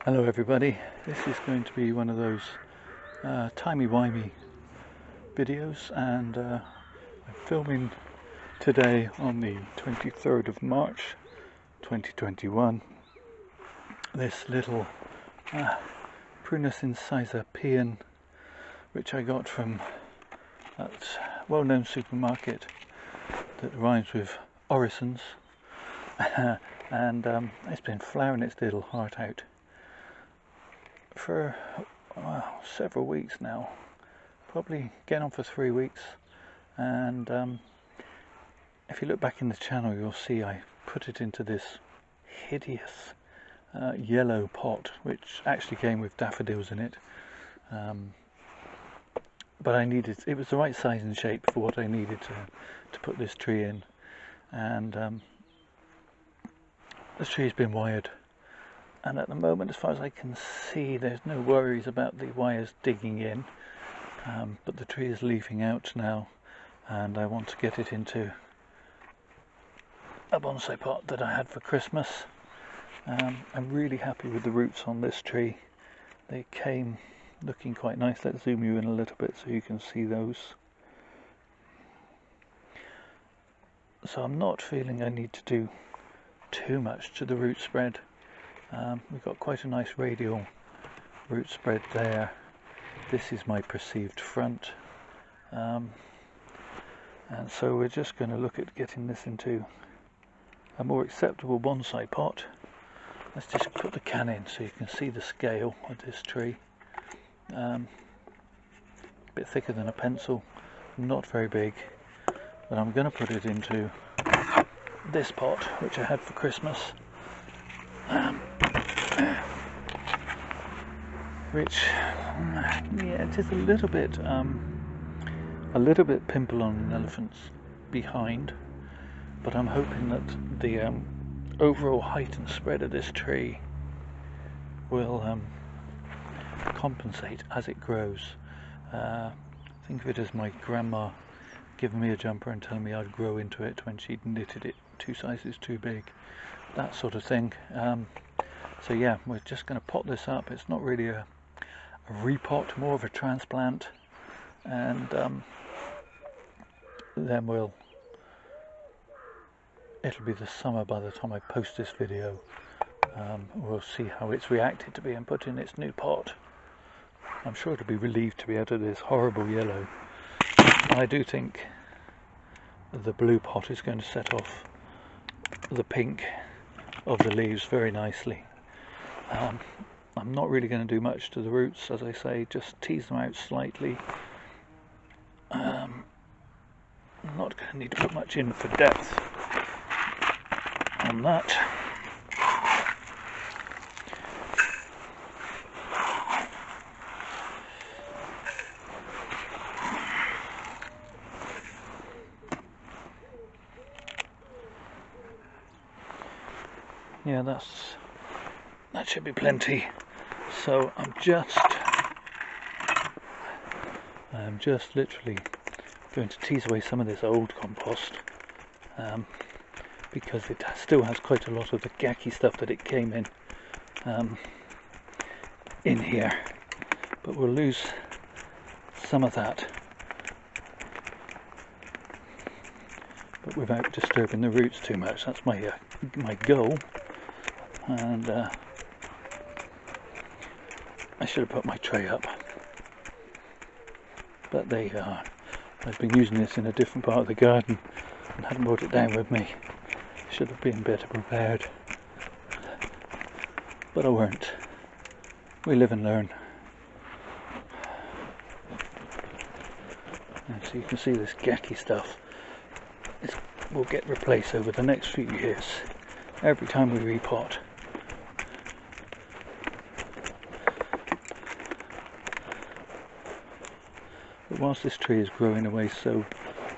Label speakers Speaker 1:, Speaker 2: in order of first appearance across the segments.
Speaker 1: Hello everybody, this is going to be one of those timey-wimey videos, and I'm filming today on the 23rd of March 2021 this little Prunus Incisa Pean, which I got from that well-known supermarket that rhymes with Orisons, and it's been flowering its little heart out for several weeks now, probably getting on for 3 weeks. And if you look back in the channel, you'll see I put it into this hideous yellow pot, which actually came with daffodils in it, but it was the right size and shape for what I needed to put this tree in. And this tree's been wired, and at the moment, as far as I can see, there's no worries about the wires digging in, but the tree is leafing out now, and I want to get it into a bonsai pot that I had for Christmas. I'm really happy with the roots on this tree. They came looking quite nice. Let's zoom you in a little bit so you can see those. So I'm not feeling I need to do too much to the root spread. We've got quite a nice radial root spread there. This is my perceived front, and so we're just going to look at getting this into a more acceptable bonsai pot. Let's just put the can in so you can see the scale of this tree. A bit thicker than a pencil, not very big, but I'm going to put it into this pot which I had for Christmas, which, yeah, it is a little bit pimple on an elephant's behind, but I'm hoping that the overall height and spread of this tree will compensate as it grows. Think of it as my grandma giving me a jumper and telling me I'd grow into it when she'd knitted it 2 sizes too big, that sort of thing. So yeah, we're just going to pot this up. It's not really a repot, more of a transplant, and then it'll be the summer by the time I post this video. We'll see how it's reacted to being put in its new pot. I'm sure it'll be relieved to be out of this horrible yellow. I do think the blue pot is going to set off the pink of the leaves very nicely. I'm not really going to do much to the roots, as I say, just tease them out slightly. I'm not going to need to put much in for depth on that. Yeah, that should be plenty. So I'm just literally going to tease away some of this old compost, because it still has quite a lot of the gacky stuff that it came in here, but we'll lose some of that, but without disturbing the roots too much. That's my goal. And I should have put my tray up, but there you are. I've been using this in a different part of the garden and hadn't brought it down with me. Should have been better prepared, but I weren't. We live and learn. And so you can see this gacky stuff will get replaced over the next few years every time we repot. But whilst this tree is growing away so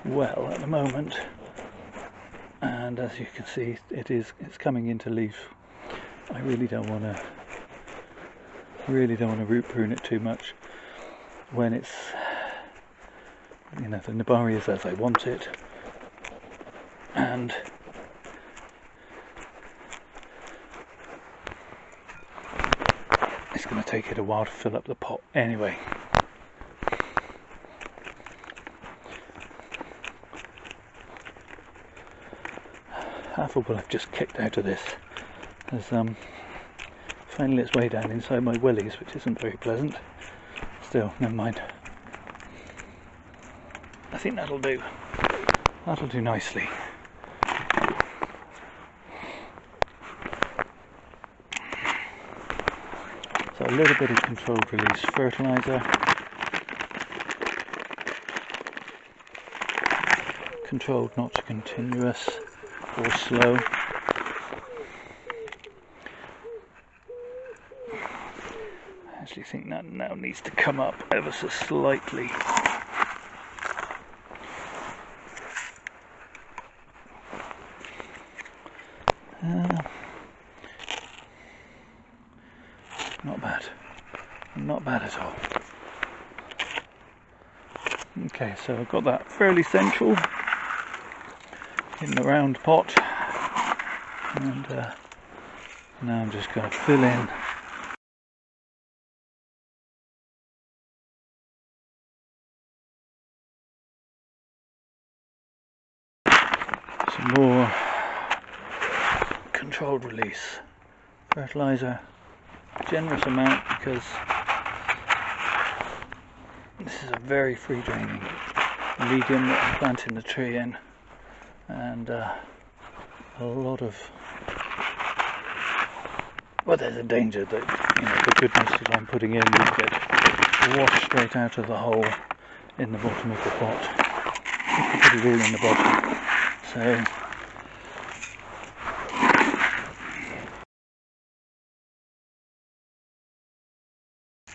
Speaker 1: well at the moment, and as you can see it's coming into leaf, I really don't want to root prune it too much when it's, you know, the nabari is as I want it, and going to take it a while to fill up the pot anyway. Half of what I've just kicked out of this has finally its way down inside my willies, which isn't very pleasant. Still, never mind. I think that'll do. That'll do nicely. So a little bit of controlled release fertiliser. Controlled, not continuous or slow. I actually think that now needs to come up ever so slightly. Not bad. Not bad at all. Okay, so I've got that fairly central in the round pot, and now I'm just going to fill in some more controlled release fertiliser, generous amount, because this is a very free draining medium that I'm planting the tree in, and a lot of, well, there's a danger that, you know, the goodness that I'm putting in will get washed straight out of the hole in the bottom of the pot. I put it all in the bottom, so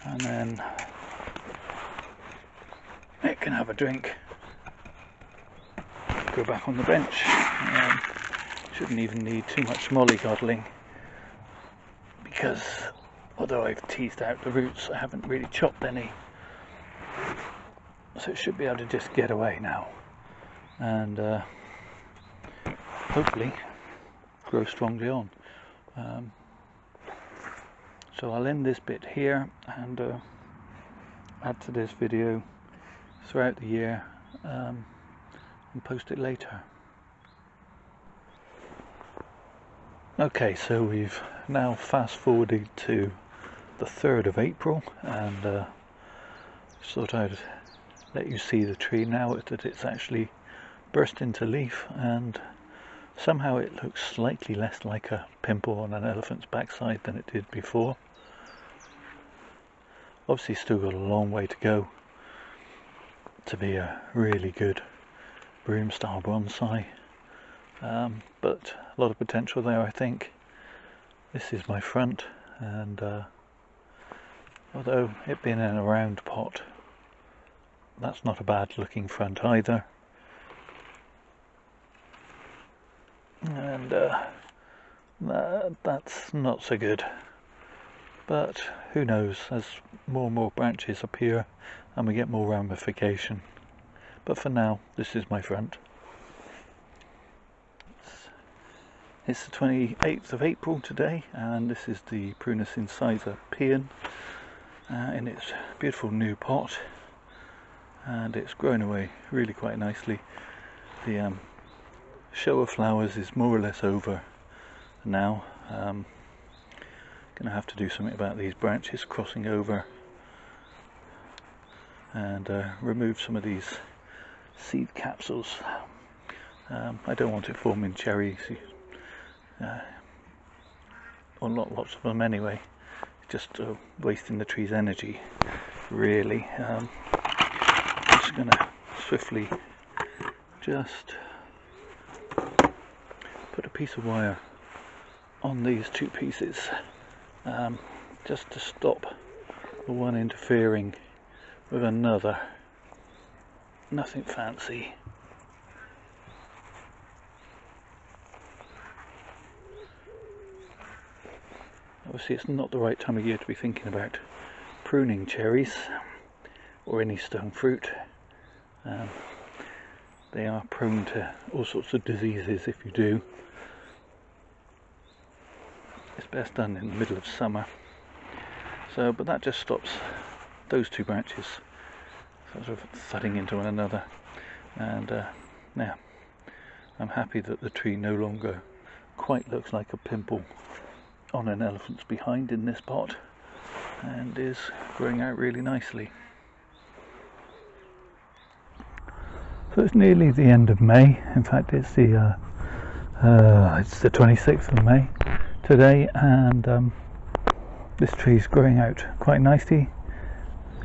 Speaker 1: and then it can have a drink, go back on the bench. Shouldn't even need too much mollycoddling, because although I've teased out the roots, I haven't really chopped any, so it should be able to just get away now and hopefully grow strongly on. So I'll end this bit here and add to this video throughout the year and post it later. Okay, so we've now fast forwarded to the 3rd of April, and just thought I'd let you see the tree now that it's actually burst into leaf, and somehow it looks slightly less like a pimple on an elephant's backside than it did before. Obviously still got a long way to go to be a really good broom style bonsai, but a lot of potential there, I think. This is my front, and although it being in a round pot, that's not a bad looking front either. And that's not so good, but who knows, as more and more branches appear and we get more ramification. But for now, this is my front. It's the 28th of April today, and this is the Prunus Incisa Pean in its beautiful new pot, and it's grown away really quite nicely. The show of flowers is more or less over now. Gonna have to do something about these branches crossing over and remove some of these seed capsules. I don't want it forming cherries, or not lots of them anyway, just wasting the tree's energy really. I'm just gonna swiftly just put a piece of wire on these two pieces, just to stop the one interfering with another. Nothing fancy. Obviously it's not the right time of year to be thinking about pruning cherries or any stone fruit. They are prone to all sorts of diseases if you do. It's best done in the middle of summer. So, but that just stops those two branches sort of thudding into one another, and now I'm happy that the tree no longer quite looks like a pimple on an elephant's behind in this pot, and is growing out really nicely. So it's nearly the end of May. In fact, it's the 26th of May today, and this tree's growing out quite nicely.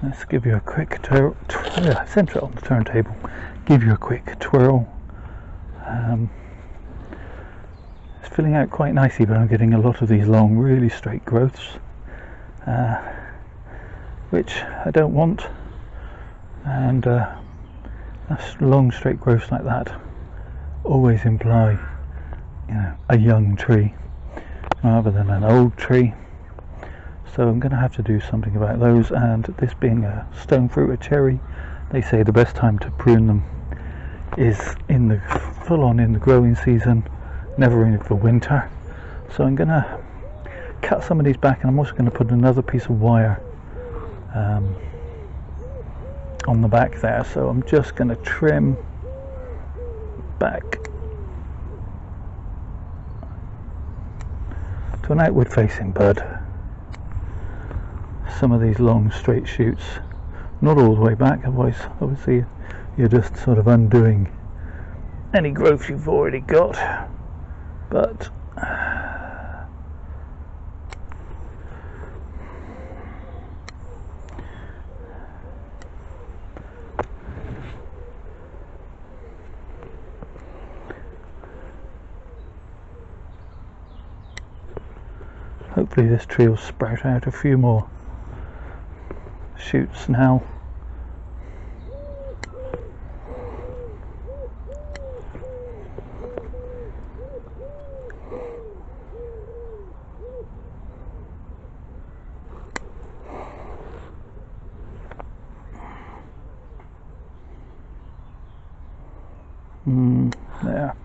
Speaker 1: Let's give you a quick twirl. Centre it on the turntable. Give you a quick twirl. It's filling out quite nicely, but I'm getting a lot of these long, really straight growths, which I don't want. And long, straight growths like that always imply, a young tree rather than an old tree. So I'm going to have to do something about those, and this being a stone fruit, a cherry, they say the best time to prune them is in the full-on in the growing season, never in for winter. So I'm going to cut some of these back, and I'm also going to put another piece of wire on the back there. So I'm just going to trim back to an outward facing bud some of these long straight shoots, not all the way back, otherwise obviously you're just sort of undoing any growth you've already got. But hopefully this tree will sprout out a few more shoots now. There.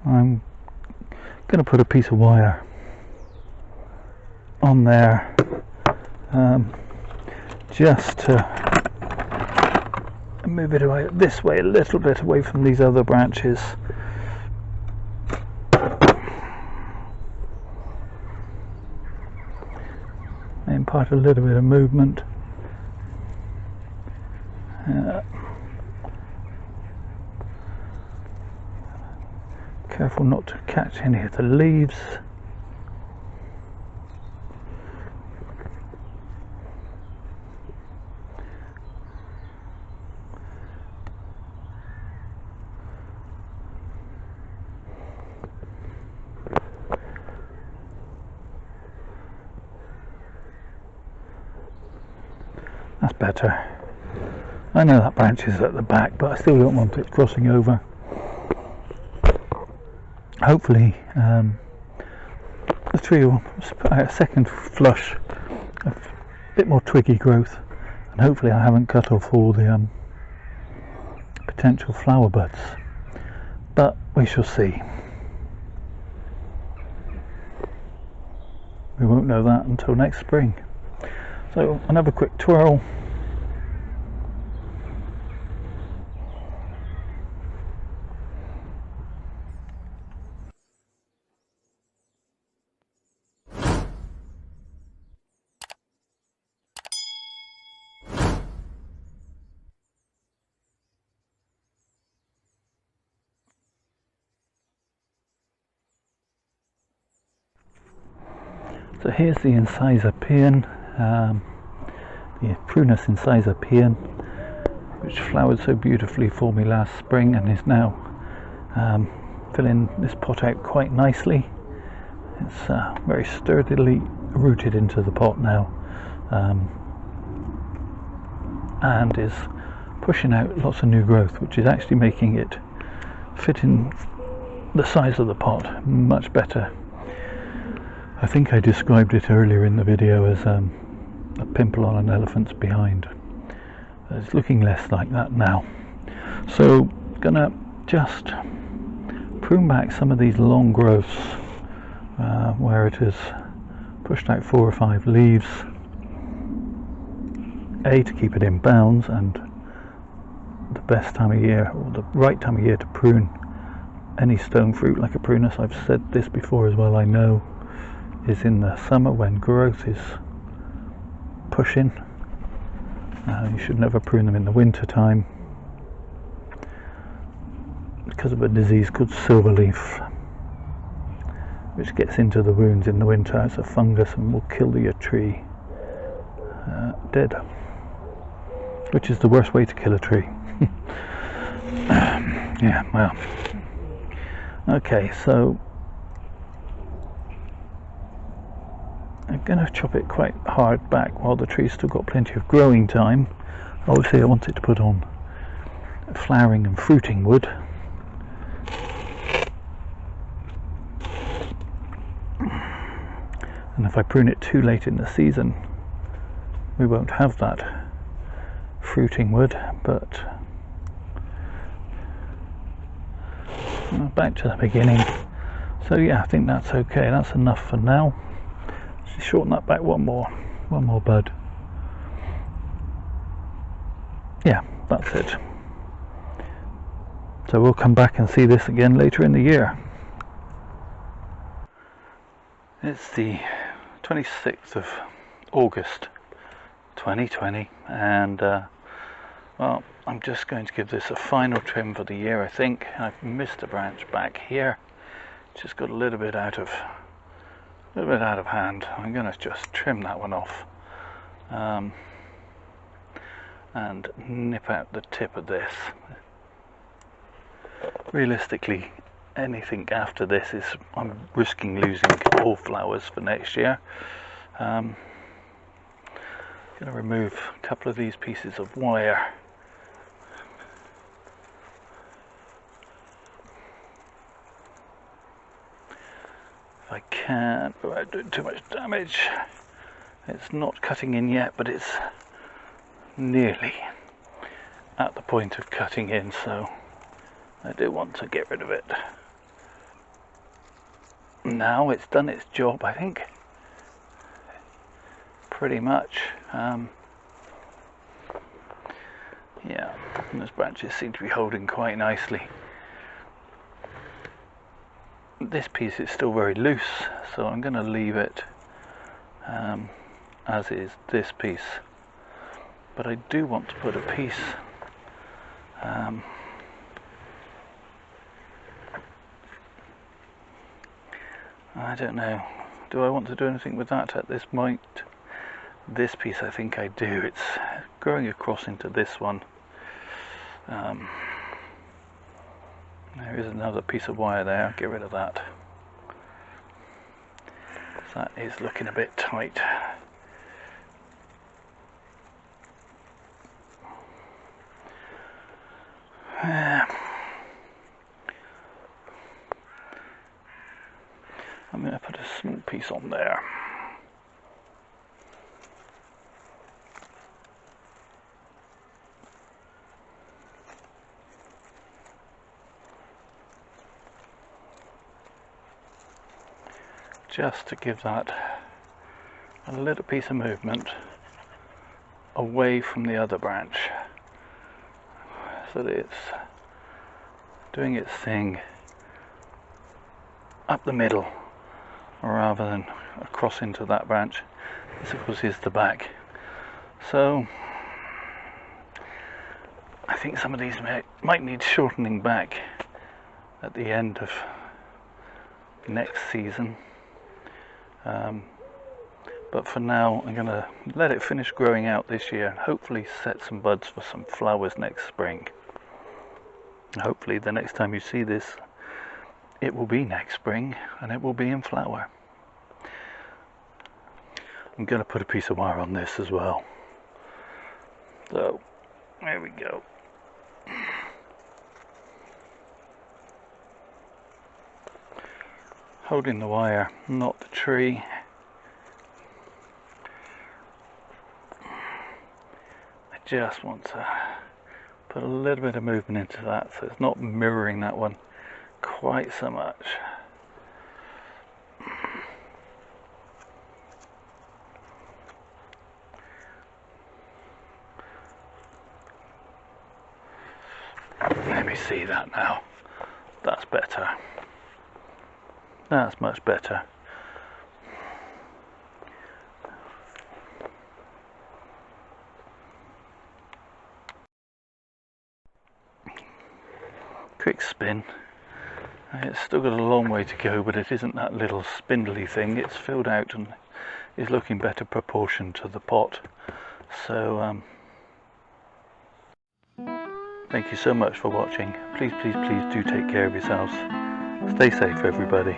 Speaker 1: I'm going to put a piece of wire on there, just to move it away this way a little bit away from these other branches. Impart a little bit of movement. Careful not to catch any of the leaves. That's better. I know that branch is at the back, but I still don't want it crossing over. Hopefully the tree will put out a second flush of a bit more twiggy growth, and hopefully I haven't cut off all the potential flower buds, but we shall see. We won't know that until next spring. So another quick twirl. So here's the Incisa Pean, the Prunus Incisa Pean, which flowered so beautifully for me last spring and is now filling this pot out quite nicely. It's very sturdily rooted into the pot now, and is pushing out lots of new growth, which is actually making it fitting the size of the pot much better. I think I described it earlier in the video as a pimple on an elephant's behind. It's looking less like that now. So gonna just prune back some of these long growths where it has pushed out 4 or 5 leaves, to keep it in bounds, and the best time of year, or the right time of year, to prune any stone fruit like a prunus, I've said this before as well, I know, is in the summer when growth is pushing. You should never prune them in the winter time because of a disease called silverleaf, which gets into the wounds in the winter. It's a fungus and will kill your tree dead, which is the worst way to kill a tree. Yeah, well, okay, so I'm going to chop it quite hard back while the tree's still got plenty of growing time. Obviously I want it to put on flowering and fruiting wood. And if I prune it too late in the season, we won't have that fruiting wood. But back to the beginning. So yeah, I think that's okay. That's enough for now. Just shorten that back one more bud. Yeah, that's it. So we'll come back and see this again later in the year. It's the 26th of August 2020, and well, I'm just going to give this a final trim for the year. I think I've missed a branch back here, just got a little bit out of hand. I'm going to just trim that one off and nip out the tip of this. Realistically, anything after this is, I'm risking losing all flowers for next year. Going to remove a couple of these pieces of wire. If I can, without doing too much damage. It's not cutting in yet, but it's nearly at the point of cutting in, so I do want to get rid of it. Now it's done its job, I think, pretty much. Yeah, and those branches seem to be holding quite nicely. This piece is still very loose, so I'm going to leave it as is this piece. But I do want to put a piece I don't know, do I want to do anything with that at this point? This piece, I think I do. It's growing across into this one. There is another piece of wire there. I'll get rid of that. That is looking a bit tight. I'm going to put a small piece on there. Just to give that a little piece of movement away from the other branch, so that it's doing its thing up the middle rather than across into that branch. This of course is the back, so I think some of these might need shortening back at the end of next season. But for now I'm going to let it finish growing out this year and hopefully set some buds for some flowers next spring. Hopefully the next time you see this, it will be next spring and it will be in flower. I'm going to put a piece of wire on this as well. So there we go. holding the wire, not the tree. I just want to put a little bit of movement into that so it's not mirroring that one quite so much. Let me see that now. That's better. That's much better. Quick spin. It's still got a long way to go, but it isn't that little spindly thing. It's filled out and is looking better proportioned to the pot. So thank you so much for watching. Please, please, please do take care of yourselves. Stay safe, everybody.